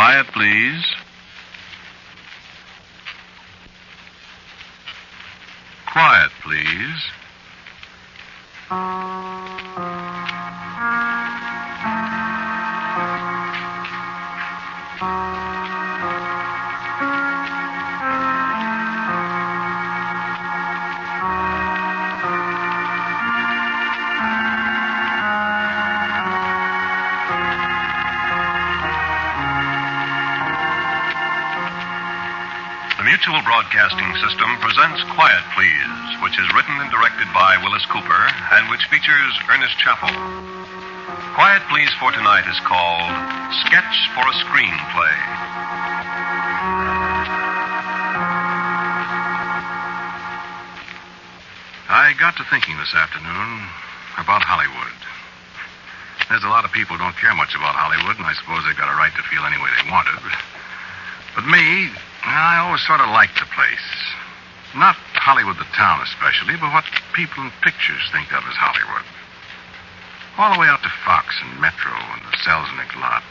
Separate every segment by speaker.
Speaker 1: Quiet, please. Quiet, please.
Speaker 2: The Mutual Broadcasting System presents Quiet Please, which is written and directed by Willis Cooper and which features Ernest Chappell. Quiet Please for tonight is called Sketch for a Screenplay.
Speaker 3: I got to thinking this afternoon about Hollywood. There's a lot of people who don't care much about Hollywood, and I suppose they've got a right to feel any way they want to. But me, I always sort of liked the place. Not Hollywood, the town especially, but what people in pictures think of as Hollywood. All the way out to Fox and Metro and the Selznick lot.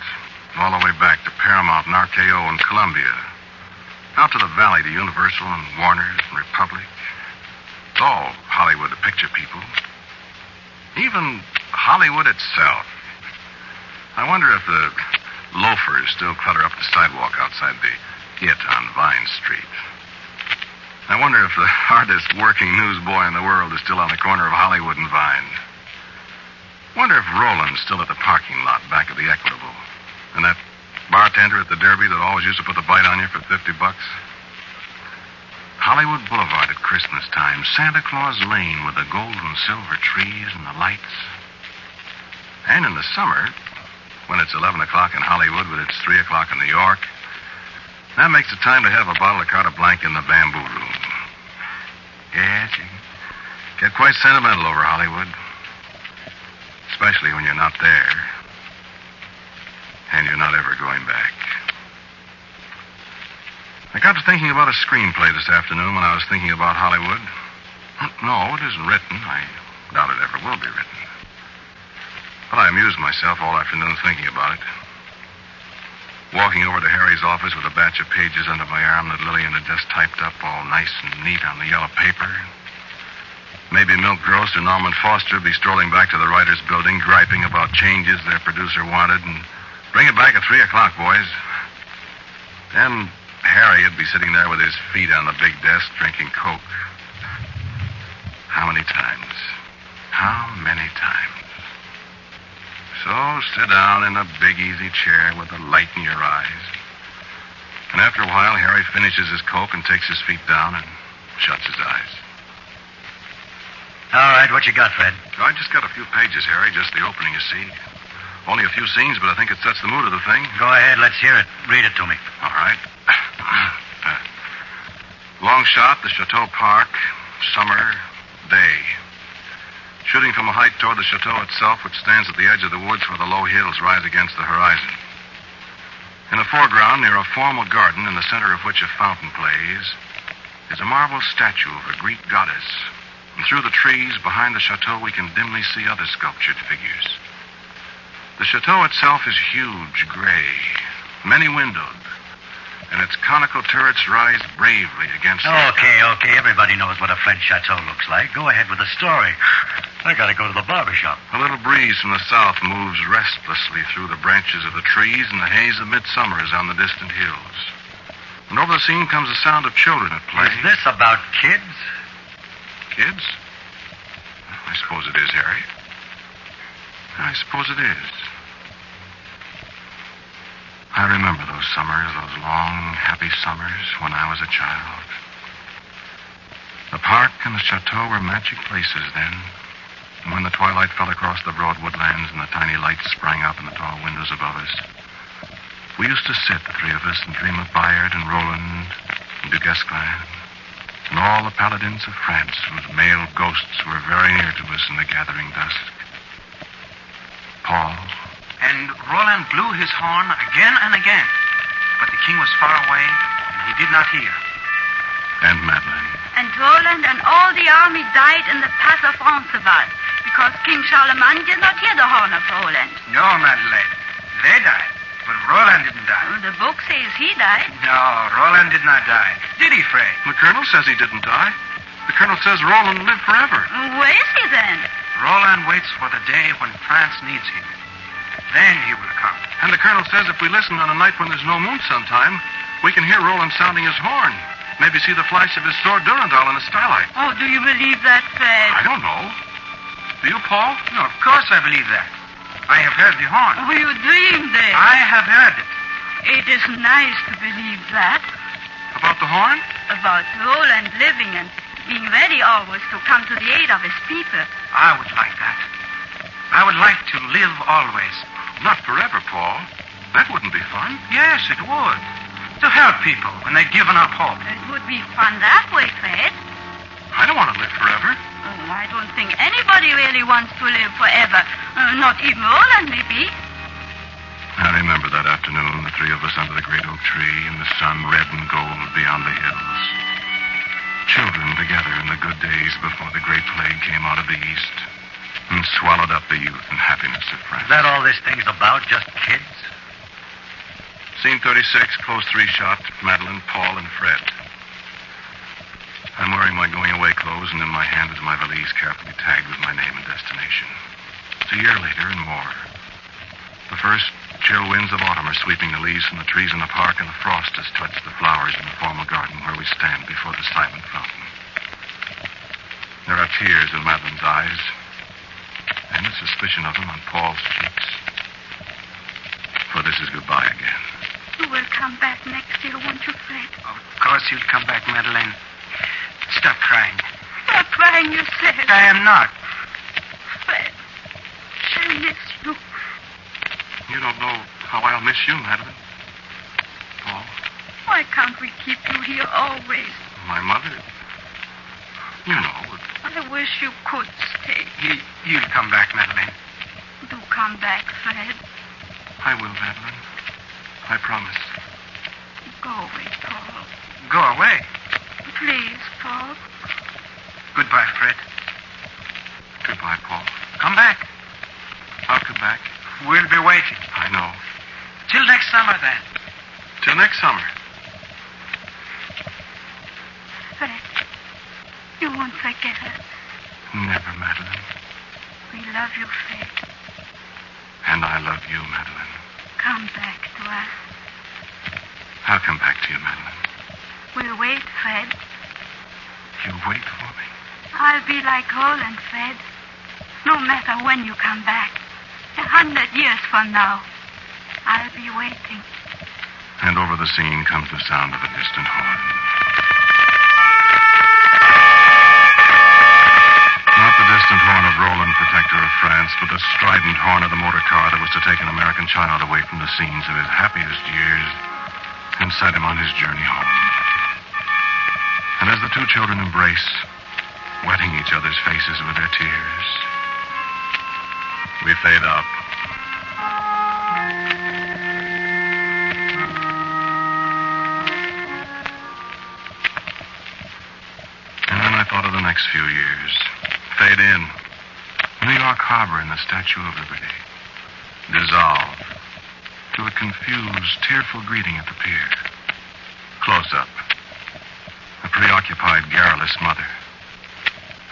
Speaker 3: All the way back to Paramount and RKO and Columbia. Out to the Valley to Universal and Warner's and Republic. It's all Hollywood to picture people. Even Hollywood itself. I wonder if the loafers still clutter up the sidewalk outside the It on Vine Street. I wonder if the hardest working newsboy in the world is still on the corner of Hollywood and Vine. Wonder if Roland's still at the parking lot back of the Equitable. And that bartender at the Derby that always used to put the bite on you for $50. Hollywood Boulevard at Christmas time. Santa Claus Lane with the gold and silver trees and the lights. And in the summer, when it's 11 o'clock in Hollywood, but it's 3 o'clock in New York, that makes it time to have a bottle of Carte Blanc in the bamboo room. Yes, you get quite sentimental over Hollywood. Especially when you're not there. And you're not ever going back. I got to thinking about a screenplay this afternoon when I was thinking about Hollywood. No, it isn't written. I doubt it ever will be written. But I amused myself all afternoon thinking about it. Walking over to Harry's office with a batch of pages under my arm that Lillian had just typed up all nice and neat on the yellow paper. Maybe Milk Grocer Norman Foster would be strolling back to the writers' building, griping about changes their producer wanted, and bring it back at 3 o'clock, boys. Then Harry would be sitting there with his feet on the big desk, drinking Coke. How many times? How many times? So sit down in a big easy chair with the light in your eyes. And after a while, Harry finishes his Coke and takes his feet down and shuts his eyes.
Speaker 4: All right, what you got, Fred?
Speaker 3: I just got a few pages, Harry, just the opening, you see. Only a few scenes, but I think it sets the mood of the thing.
Speaker 4: Go ahead, let's hear it. Read it to me.
Speaker 3: All right. Long shot, the Chateau Park, summer, day. Shooting from a height toward the chateau itself, which stands at the edge of the woods where the low hills rise against the horizon. In the foreground, near a formal garden in the center of which a fountain plays, is a marble statue of a Greek goddess. And through the trees behind the chateau, we can dimly see other sculptured figures. The chateau itself is huge, gray, many-windowed, and its conical turrets rise bravely against
Speaker 4: Okay. Everybody knows what a French chateau looks like. Go ahead with the story. I gotta go to the barber shop.
Speaker 3: A little breeze from the south moves restlessly through the branches of the trees, and the haze of midsummer is on the distant hills. And over the scene comes the sound of children at play.
Speaker 4: Is this about kids?
Speaker 3: Kids? I suppose it is, Harry. I suppose it is. I remember those summers, those long, happy summers when I was a child. The park and the chateau were magic places then. And when the twilight fell across the broad woodlands and the tiny lights sprang up in the tall windows above us, we used to sit, the three of us, and dream of Bayard and Roland and Du Guesclin and all the paladins of France whose male ghosts were very near to us in the gathering dusk. Paul.
Speaker 5: And Roland blew his horn again and again, but the king was far away, and he did not hear.
Speaker 3: And Madeleine.
Speaker 6: And Roland and all the army died in the pass of Roncesvalles, because King Charlemagne did not hear the horn of Roland.
Speaker 5: No, Madeleine. They died, but Roland didn't die.
Speaker 6: The book says he died.
Speaker 5: No, Roland did not die. Did he, Fred?
Speaker 3: The colonel says he didn't die. The colonel says Roland lived forever.
Speaker 6: Where is he then?
Speaker 5: Roland waits for the day when France needs him. Then he will come.
Speaker 3: And the colonel says if we listen on a night when there's no moon sometime, we can hear Roland sounding his horn. Maybe see the flash of his sword Durandal in the starlight.
Speaker 6: Oh, do you believe that, Fred?
Speaker 3: I don't know. Do you, Paul?
Speaker 5: No, of course I believe that. I have heard the horn.
Speaker 6: Oh, you dreamed it.
Speaker 5: I have heard it.
Speaker 6: It is nice to believe that.
Speaker 3: About the horn?
Speaker 6: About Roland living and being ready always to come to the aid of his people.
Speaker 5: I would like that. I would like to live always.
Speaker 3: Not forever, Paul. That wouldn't be fun.
Speaker 5: Yes, it would. To help people when they've given up hope.
Speaker 6: It would be fun that way, Fred.
Speaker 3: I don't want to live forever.
Speaker 6: Oh, I don't think anybody really wants to live forever. Not even Roland, maybe.
Speaker 3: I remember that afternoon, the three of us under the great oak tree, and the sun red and gold beyond the hills. Children together in the good days before the great plague came out of the east and swallowed up the youth and happiness of France.
Speaker 4: Is that all this thing's about? Just kids?
Speaker 3: Scene 36, close three-shot, Madeline, Paul, and Fred. I'm wearing my going-away clothes, and in my hand is my valise carefully tagged with my name and destination. It's a year later and more. The first chill winds of autumn are sweeping the leaves from the trees in the park, and the frost has touched the flowers in the formal garden where we stand before the silent fountain. There are tears in Madeline's eyes, and a suspicion of them on Paul's cheeks. For this is goodbye again.
Speaker 6: You will come back next year, won't you, Fred?
Speaker 5: Of course you'll come back, Madeleine. Stop crying.
Speaker 6: Stop crying yourself.
Speaker 5: I am not.
Speaker 6: Fred, I miss you.
Speaker 3: You don't know how I'll miss you, Madeline. Paul,
Speaker 6: Why can't we keep you here always?
Speaker 3: my mother. You know,
Speaker 6: I wish you could stay.
Speaker 5: You'll come back, Madeleine.
Speaker 6: Do come back, Fred.
Speaker 3: I will, Madeline. I promise.
Speaker 6: Go away, Paul.
Speaker 5: Go away.
Speaker 6: Please, Paul.
Speaker 5: Goodbye, Fred.
Speaker 3: Goodbye, Paul.
Speaker 5: Come back.
Speaker 3: I'll come back.
Speaker 5: We'll be waiting.
Speaker 3: I know.
Speaker 5: Till next summer, then.
Speaker 3: Till next summer.
Speaker 6: Fred, you won't forget us.
Speaker 3: Never, Madeline.
Speaker 6: We love you, Fred.
Speaker 3: And I love you, Madeline.
Speaker 6: Come back to us.
Speaker 3: I'll come back to you, Madeline.
Speaker 6: We'll wait, Fred.
Speaker 3: You'll wait for me.
Speaker 6: I'll be like Roland, Fred. No matter when you come back. 100 years from now. I'll be waiting.
Speaker 3: And over the scene comes the sound of a distant horn. Not the distant horn of Roland, protector of France, but the strident horn of the motor car that was to take an American child away from the scenes of his happiest years and set him on his journey home. And as the two children embrace, wetting each other's faces with their tears, we fade out. And then I thought of the next few years. Fade in. New York Harbor and the Statue of Liberty. Dissolve to a confused, tearful greeting at the pier. Close up. A preoccupied, garrulous mother.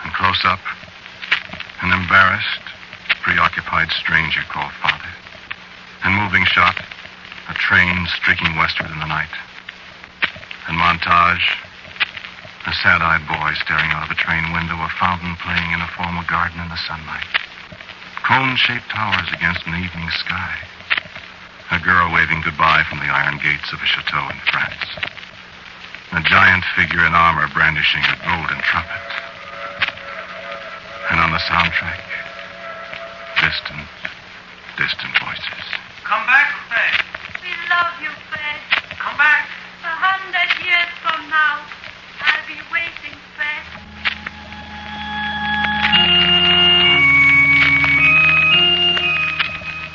Speaker 3: And close up, an embarrassed, preoccupied stranger called father. And moving shot, a train streaking westward in the night. And montage, a sad-eyed boy staring out of a train window, a fountain playing in a formal garden in the sunlight. Cone-shaped towers against an evening sky. A girl waving goodbye from the iron gates of a chateau in France. A giant figure in armor brandishing a golden trumpet. And on the soundtrack, distant, distant voices.
Speaker 5: Come back, Fred.
Speaker 6: We love you, Fred.
Speaker 5: Come back.
Speaker 6: 100 years from now, I'll be waiting, Fred.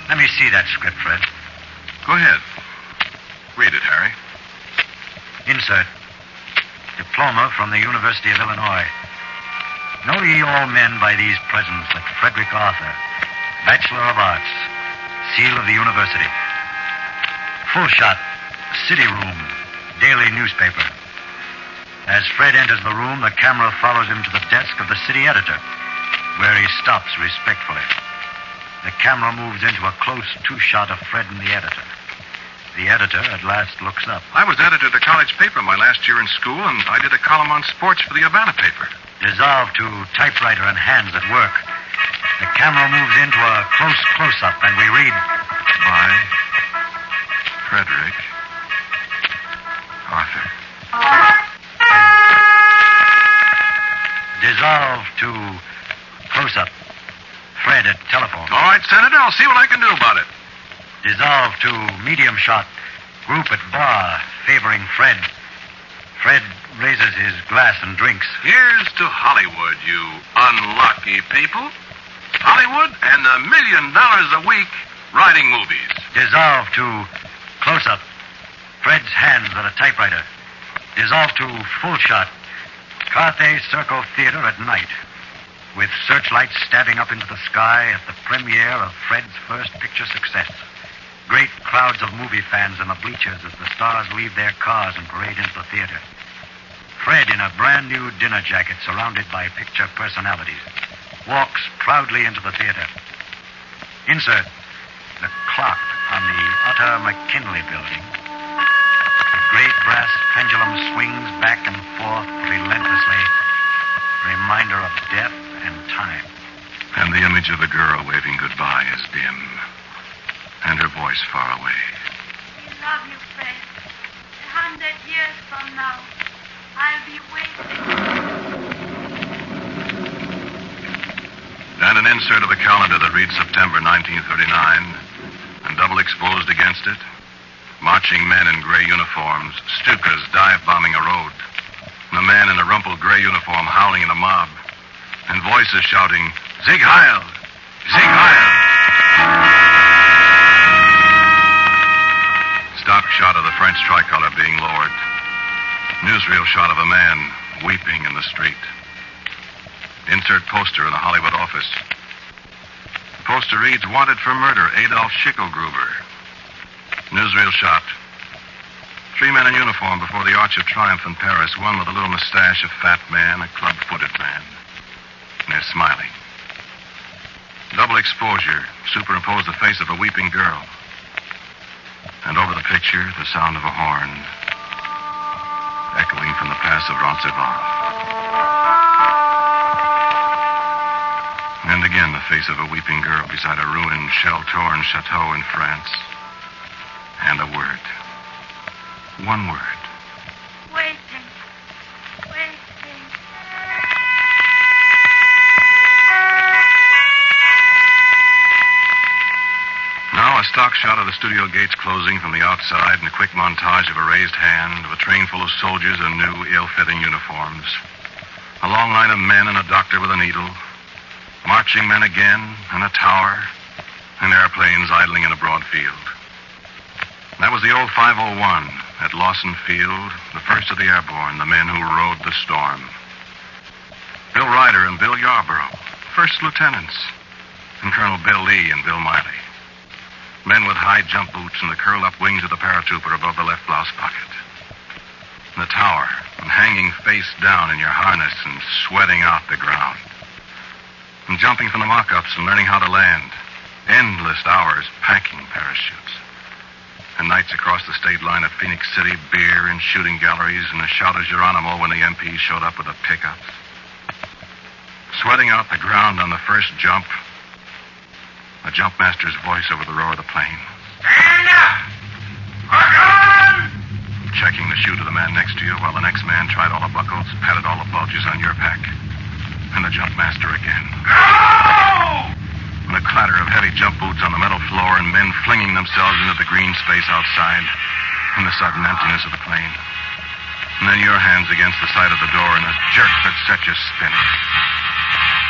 Speaker 4: Let me see that script, Fred.
Speaker 3: Go ahead. Read it, Harry.
Speaker 4: Insert. Diploma from the University of Illinois. Know ye all men by these presents that Frederick Arthur, Bachelor of Arts, seal of the university. Full shot. City room. Daily newspaper. As Fred enters the room, the camera follows him to the desk of the city editor, where he stops respectfully. The camera moves into a close two-shot of Fred and the editor. The editor at last looks up.
Speaker 3: I was editor of the college paper my last year in school, and I did a column on sports for the Havana paper.
Speaker 4: Dissolved to typewriter and hands at work. The camera moves into a close close-up, and we read,
Speaker 3: By Frederick Arthur.
Speaker 4: Dissolved to close-up. Fred at telephone.
Speaker 3: All right, Senator, I'll see what I can do about it.
Speaker 4: Dissolved to medium shot. Group at bar, favoring Fred. Fred raises his glass and drinks.
Speaker 3: Here's to Hollywood, you unlucky people. Hollywood and $1 million a week writing movies.
Speaker 4: Dissolved to close-up. Fred's hands at a typewriter. Dissolved to full shot. Carthay Circle Theater at night. With searchlights stabbing up into the sky at the premiere of Fred's first picture success. Great crowds of movie fans in the bleachers as the stars leave their cars and parade into the theater. Fred, in a brand new dinner jacket surrounded by picture personalities, walks proudly into the theater. Insert the clock on the Utter McKinley building. The great brass pendulum swings back and forth relentlessly, reminder of death and time.
Speaker 3: And the image of a girl waving goodbye is dim, and her voice far away.
Speaker 6: We love you, Fred. 100 years from now, I'll be waiting.
Speaker 3: And an insert of the calendar that reads September 1939, and double exposed against it, marching men in gray uniforms, Stukas dive-bombing a road, and a man in a rumpled gray uniform howling in a mob, and voices shouting, Sieg Heil! Sieg Heil! Stock shot of the French tricolor being lowered. Newsreel shot of a man weeping in the street. Insert poster in a Hollywood office. The poster reads, Wanted for murder, Adolf Schickelgruber. Newsreel shot. 3 men in uniform before the Arch of Triumph in Paris. One with a little mustache, a fat man, a club-footed man. And they're smiling. Double exposure. Superimpose the face of a weeping girl. And over the picture, the sound of a horn echoing from the pass of Roncesvalles. And again, the face of a weeping girl beside a ruined, shell-torn chateau in France. And a word. One word.
Speaker 6: Waiting. Waiting.
Speaker 3: Now, a stock shot of the studio gates closing from the outside and a quick montage of a raised hand of a train full of soldiers in new, ill-fitting uniforms. A long line of men and a doctor with a needle. Marching men again, and a tower, and airplanes idling in a broad field. That was the old 501 at Lawson Field, the first of the airborne, the men who rode the storm. Bill Ryder and Bill Yarborough, first lieutenants, and Colonel Bill Lee and Bill Miley. Men with high jump boots and the curled-up wings of the paratrooper above the left blouse pocket. The tower, and hanging face down in your harness and sweating out the ground. And jumping from the mock-ups and learning how to land. Endless hours packing parachutes. And nights across the state line at Phoenix City, beer and shooting galleries, and a shout of Geronimo when the MP showed up with the pickups. Sweating out the ground on the first jump. The jump master's voice over the roar of the plane.
Speaker 5: Stand up! Hook on!
Speaker 3: Checking the chute of the man next to you while the next man tried all the buckles, patted all the bulges on your pack. And the jump master again.
Speaker 5: Go!
Speaker 3: And the clatter of heavy jump boots on the metal floor and men flinging themselves into the green space outside. And the sudden emptiness of the plane. And then your hands against the side of the door and a jerk that set you spinning.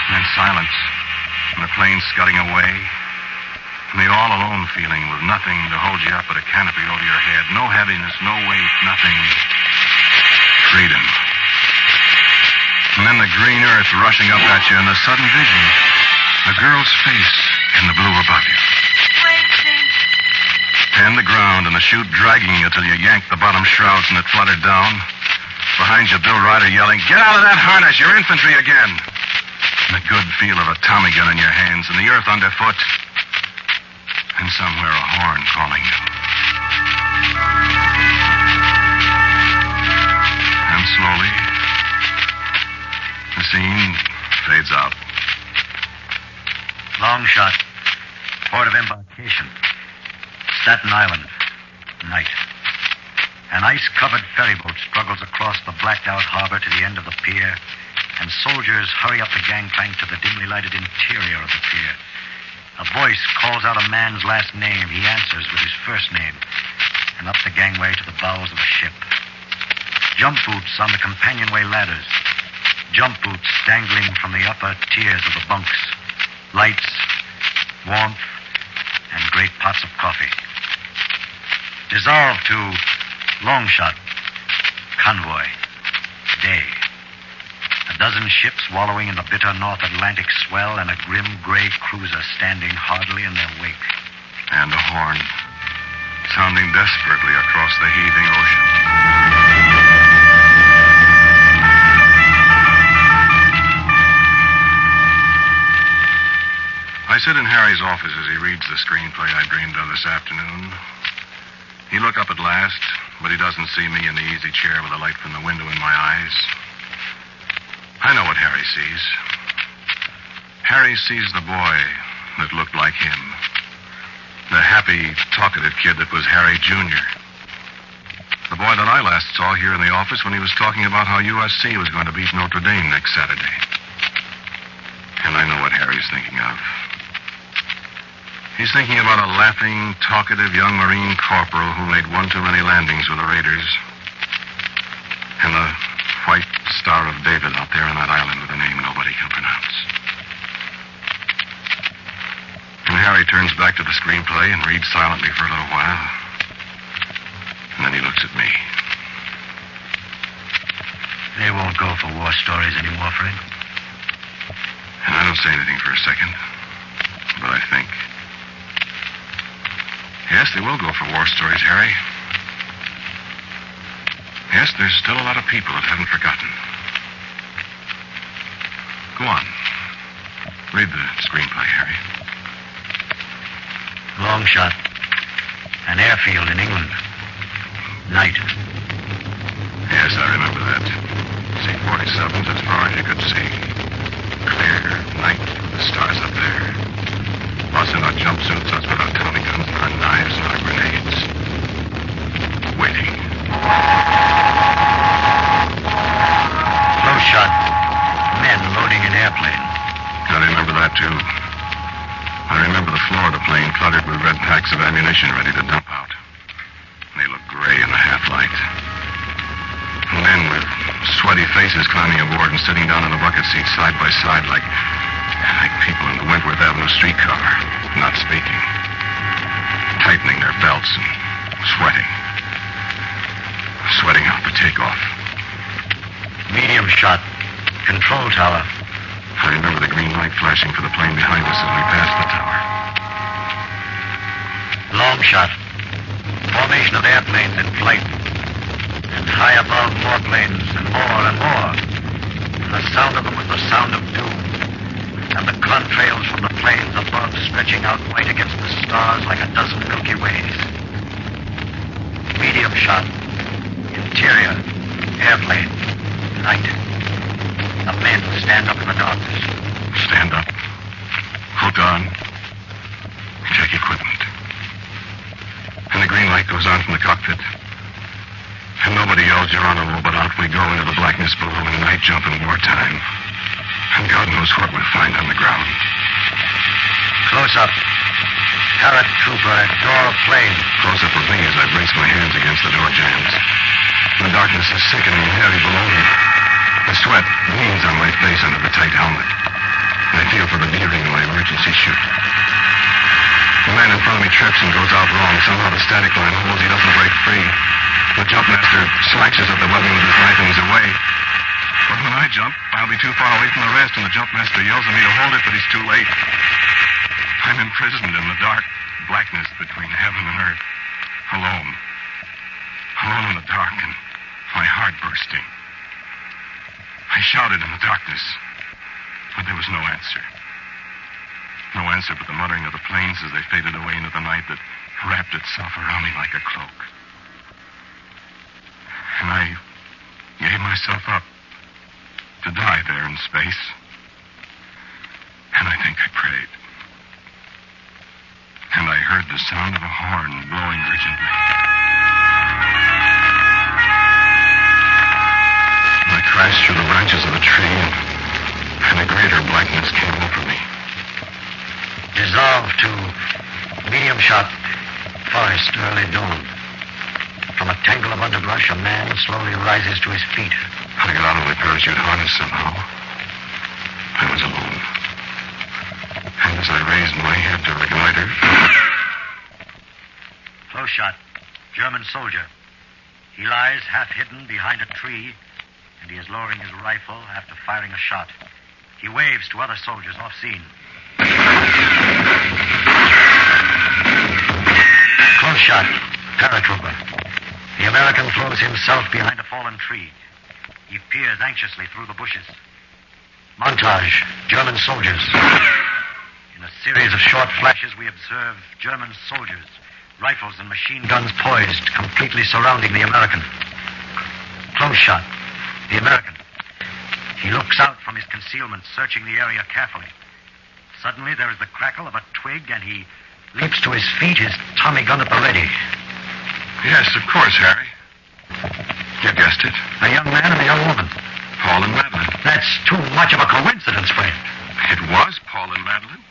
Speaker 3: And then silence. And the plane scudding away. And the all-alone feeling with nothing to hold you up but a canopy over your head. No heaviness, no weight, nothing. Freedom. And then the green earth rushing up at you and the sudden vision. A girl's face in the blue above you.
Speaker 6: Waiting.
Speaker 3: And the ground and the chute, dragging you till you yanked the bottom shrouds and it fluttered down. Behind you, Bill Ryder yelling, "Get out of that harness! You're infantry again!" And the good feel of a Tommy gun in your hands and the earth underfoot. And somewhere a horn calling you. And slowly, the scene fades out.
Speaker 4: Long shot. Port of embarkation. Staten Island. Night. An ice-covered ferryboat struggles across the blacked-out harbor to the end of the pier, and soldiers hurry up the gangplank to the dimly lighted interior of the pier. A voice calls out a man's last name. He answers with his first name, and up the gangway to the bows of the ship. Jump boots on the companionway ladders. Jump boots dangling from the upper tiers of the bunks. Lights, warmth, and great pots of coffee. Dissolved to long shot, convoy, day. A dozen ships wallowing in the bitter North Atlantic swell and a grim gray cruiser standing hardly in their wake.
Speaker 3: And a horn, sounding desperately across the heaving ocean. I sit in Harry's office as he reads the screenplay I dreamed of this afternoon. He look up at last, but he doesn't see me in the easy chair with the light from the window in my eyes. I know what Harry sees. Harry sees the boy that looked like him. The happy, talkative kid that was Harry Jr. The boy that I last saw here in the office when he was talking about how USC was going to beat Notre Dame next Saturday. And I know what Harry's thinking of. He's thinking about a laughing, talkative young Marine corporal who made one too many landings with the Raiders. And the white Star of David out there on that island with a name nobody can pronounce. And Harry turns back to the screenplay and reads silently for a little while. And then he looks at me.
Speaker 4: They won't go for war stories anymore, Fred.
Speaker 3: And I don't say anything for a second. But I think. Yes, they will go for war stories, Harry. Yes, there's still a lot of people that haven't forgotten. Go on. Read the screenplay, Harry.
Speaker 4: Long shot. An airfield in England. Night.
Speaker 3: Yes, I remember that. C-47s as far as you could see. Clear night with the stars up there. Us in our jumpsuits, us with our Tommy guns and our knives and our grenades. Waiting.
Speaker 4: Close shot. Men loading an airplane.
Speaker 3: I remember that, too. I remember the floor of the plane cluttered with red packs of ammunition ready to dump out. They looked gray in the half-light. Men with sweaty faces climbing aboard and sitting down in the bucket seats side by side like people in the Wentworth Avenue streetcar, not speaking. Tightening their belts and sweating. Sweating out for takeoff.
Speaker 4: Medium shot. Control tower.
Speaker 3: I remember the green light flashing for the plane behind us as we passed the tower.
Speaker 4: Long shot. Formation of airplanes in flight. And high above, more planes, and more and more. And the sound of them was the sound of doom. And the contrails from the planes above stretching out white against the stars like a dozen Milky Ways. Medium shot. Interior. Airplane. Night. The men stand up in the darkness.
Speaker 3: Stand up. Hook on. Check equipment. And the green light goes on from the cockpit. And nobody yells Geronimo, but out we go into the blackness below in night jump in wartime. And God knows what we'll find on the ground.
Speaker 4: Close up. Paratrooper at door of plane.
Speaker 3: Close up with me as I brace my hands against the door jambs. The darkness is sickening and heavy below me. The sweat gleams on my face under the tight helmet. And I feel for the D-ring in my emergency chute. The man in front of me trips and goes out wrong. Somehow the static line holds. He doesn't break free. The jumpmaster slashes at the webbing with his knife and he's away. But when I jump, I'll be too far away from the rest, and the jumpmaster yells at me to hold it, but he's too late. I'm imprisoned in the dark blackness between heaven and earth. Alone. Alone in the dark and my heart bursting. I shouted in the darkness, but there was no answer. No answer but the muttering of the planes as they faded away into the night that wrapped itself around me like a cloak. And I gave myself up to die there in space. And I think I prayed. And I heard the sound of a horn blowing urgently. And I crashed through the branches of a tree, and a greater blackness came over me.
Speaker 4: Dissolved to medium shot forest early dawn. From a tangle of underbrush, a man slowly rises to his feet.
Speaker 3: I got out of the parachute harness somehow. I was alone. And as I raised my head to reconnoiter...
Speaker 4: Close shot. German soldier. He lies half hidden behind a tree, and he is lowering his rifle after firing a shot. He waves to other soldiers off scene. Close shot. Paratrooper. The American throws himself behind a fallen tree. He peers anxiously through the bushes. Montage. German soldiers. In a series of short flashes, we observe German soldiers, rifles and machine guns poised, completely surrounding the American. Close shot. The American. He looks out from his concealment, searching the area carefully. Suddenly, there is the crackle of a twig, and he leaps to his feet, his Tommy gun at the ready.
Speaker 3: Yes, of course, Harry. You guessed it.
Speaker 4: A young man and a young woman.
Speaker 3: Paul and Madeline.
Speaker 4: That's too much of a coincidence, Fred.
Speaker 3: It was Paul and Madeline.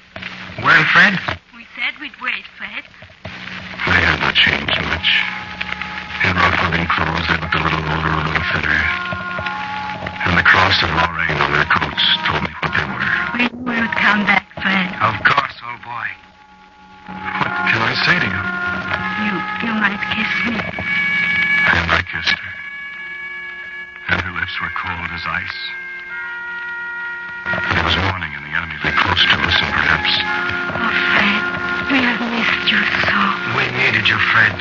Speaker 4: Well, Fred?
Speaker 6: We said we'd wait, Fred.
Speaker 3: They had not changed much. In rough living clothes, they looked a little older, a little thinner. And the cross of Lorraine on their coats told me what they were.
Speaker 6: We knew you'd come back, Fred.
Speaker 5: Of course, old boy.
Speaker 3: What can I say to you?
Speaker 6: You might kiss me.
Speaker 3: And I kissed her. And her lips were cold as ice. There was warning, and the enemy lay close to us, and perhaps...
Speaker 6: Oh, Fred, we have missed you so.
Speaker 4: We needed you, Fred.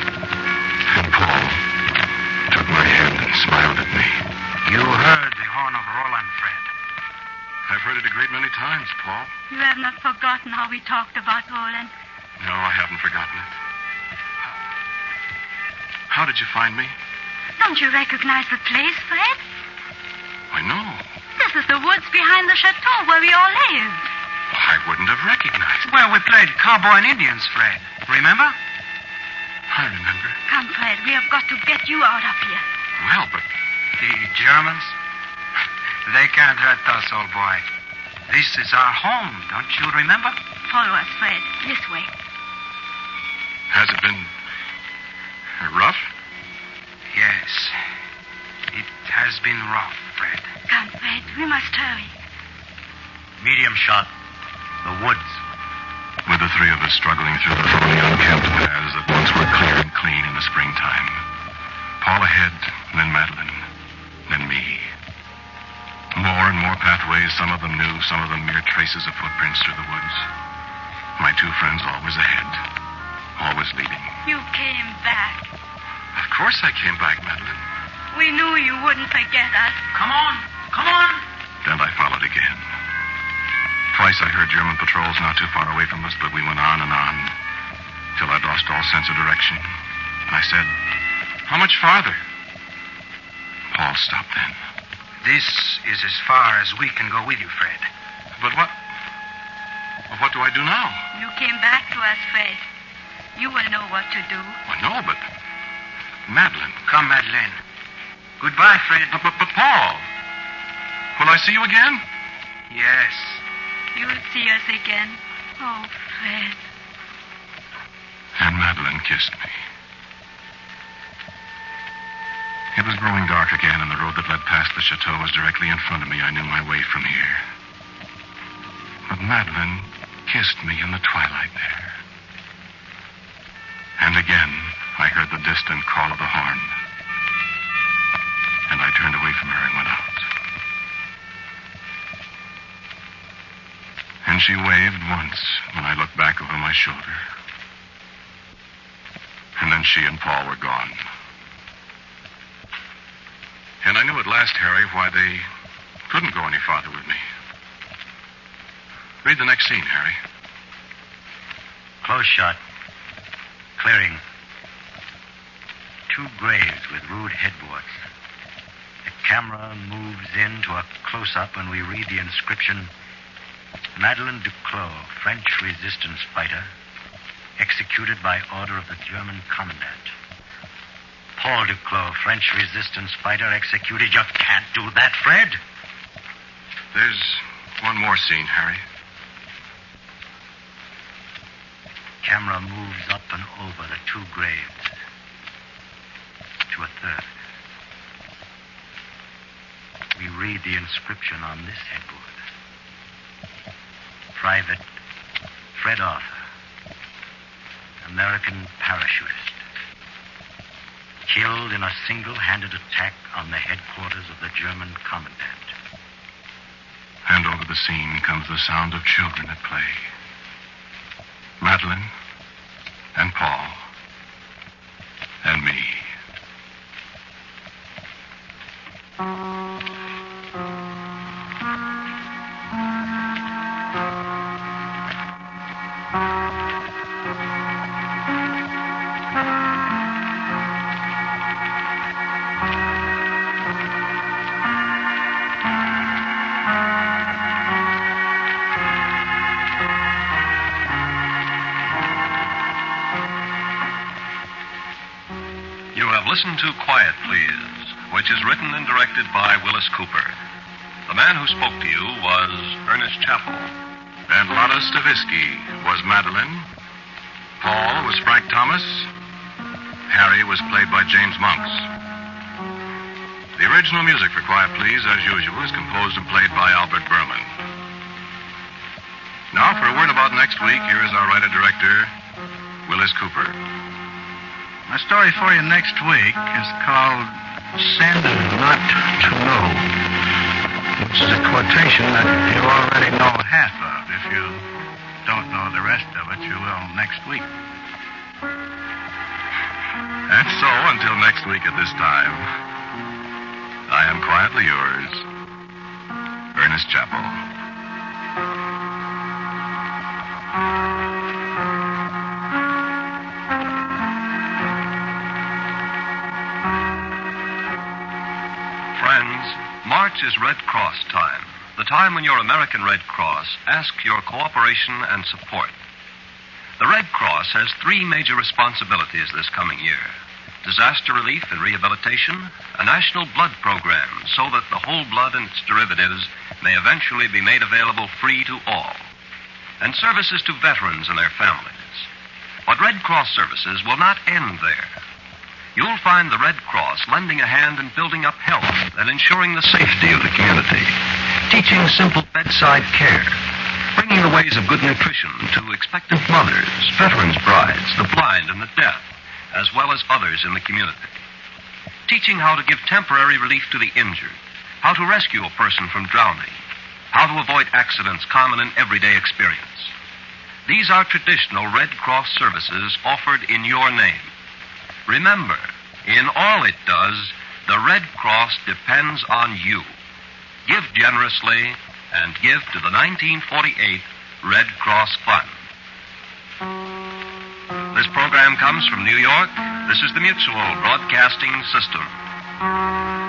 Speaker 3: And Paul took my hand and smiled at me.
Speaker 5: You heard the horn of Roland, Fred.
Speaker 3: I've heard it a great many times, Paul.
Speaker 6: You have not forgotten how we talked about Roland.
Speaker 3: No, I haven't forgotten it. How did you find me?
Speaker 6: Don't you recognize the place, Fred?
Speaker 3: I know.
Speaker 6: This is the woods behind the chateau where we all live.
Speaker 3: I wouldn't have recognized it.
Speaker 5: Well, we played cowboy and Indians, Fred. Remember?
Speaker 3: I remember.
Speaker 6: Come, Fred, we have got to get you out of here.
Speaker 3: Well, but...
Speaker 5: The Germans? They can't hurt us, old boy. This is our home, don't you remember?
Speaker 6: Follow us, Fred. This way.
Speaker 3: Has it been... rough?
Speaker 5: Yes. It has been rough, Fred.
Speaker 6: Come, Fred, we must hurry.
Speaker 4: Medium shot. The woods.
Speaker 3: With the three of us struggling through the lonely, unkempt paths that once were clear and clean in the springtime. Paul ahead, then Madeline, then me. More and more pathways, some of them new, some of them mere traces of footprints through the woods. My two friends always ahead, always leading.
Speaker 6: You came back.
Speaker 3: Of course I came back, Madeline.
Speaker 6: We knew you wouldn't forget us.
Speaker 5: Come on. Come on.
Speaker 3: Then I followed again. Twice I heard German patrols not too far away from us, but we went on and on, till I'd lost all sense of direction. And I said, "How much farther?" Paul stopped then.
Speaker 5: This is as far as we can go with you, Fred.
Speaker 3: But what... well, what do I do now?
Speaker 6: You came back to us, Fred. You will know what to do.
Speaker 3: Well, no, but... Madeline.
Speaker 5: Come, Madeleine. Goodbye, Fred.
Speaker 3: But Paul, will I see you again?
Speaker 5: Yes.
Speaker 6: You'll see us again. Oh, Fred.
Speaker 3: And Madeline kissed me. It was growing dark again, and the road that led past the chateau was directly in front of me. I knew my way from here. But Madeline kissed me in the twilight there. And again, I heard the distant call of the horn. And I turned away from her and went out. And she waved once when I looked back over my shoulder. And then And she and Paul were gone. And I knew at last, Harry, why they couldn't go any farther with me. Read the next scene, Harry.
Speaker 4: Close shot. Clearing. 2 graves with rude headboards. The camera moves in to a close-up and we read the inscription, Madeleine Duclos, French resistance fighter, executed by order of the German commandant. Paul Duclos, French resistance fighter, executed. You can't do that, Fred.
Speaker 3: There's one more scene, Harry.
Speaker 4: Camera moves up and over the 2 graves to a third. We read the inscription on this headboard. Private Fred Arthur, American parachutist, killed in a single-handed attack on the headquarters of the German commandant.
Speaker 3: And over the scene comes the sound of children at play. Madeleine and Paul and me.
Speaker 2: Listen to Quiet, Please, which is written and directed by Willis Cooper. The man who spoke to you was Ernest Chappell.
Speaker 3: And Lotta Stavisky was Madeleine. Paul was Frank Thomas. Harry was played by James Monks. The original music for Quiet, Please, as usual, is composed and played by Albert Berman. Now, for a word about next week, here is our writer-director, Willis Cooper.
Speaker 7: My story for you next week is called Send Not to Know, which is a quotation that you already know half of. If you don't know the rest of it, you will next week.
Speaker 3: And so, until next week at this time, I am quietly yours, Ernest Chappell.
Speaker 2: March is Red Cross time, the time when your American Red Cross asks your cooperation and support. The Red Cross has 3 major responsibilities this coming year: disaster relief and rehabilitation, a national blood program so that the whole blood and its derivatives may eventually be made available free to all, and services to veterans and their families. But Red Cross services will not end there. You'll find the Red Cross lending a hand in building up health and ensuring the safety of the community, teaching simple bedside care, bringing the ways of good nutrition to expectant mothers, veterans' brides, the blind and the deaf, as well as others in the community, teaching how to give temporary relief to the injured, how to rescue a person from drowning, how to avoid accidents common in everyday experience. These are traditional Red Cross services offered in your name. Remember, in all it does, the Red Cross depends on you. Give generously and give to the 1948 Red Cross Fund. This program comes from New York. This is the Mutual Broadcasting System.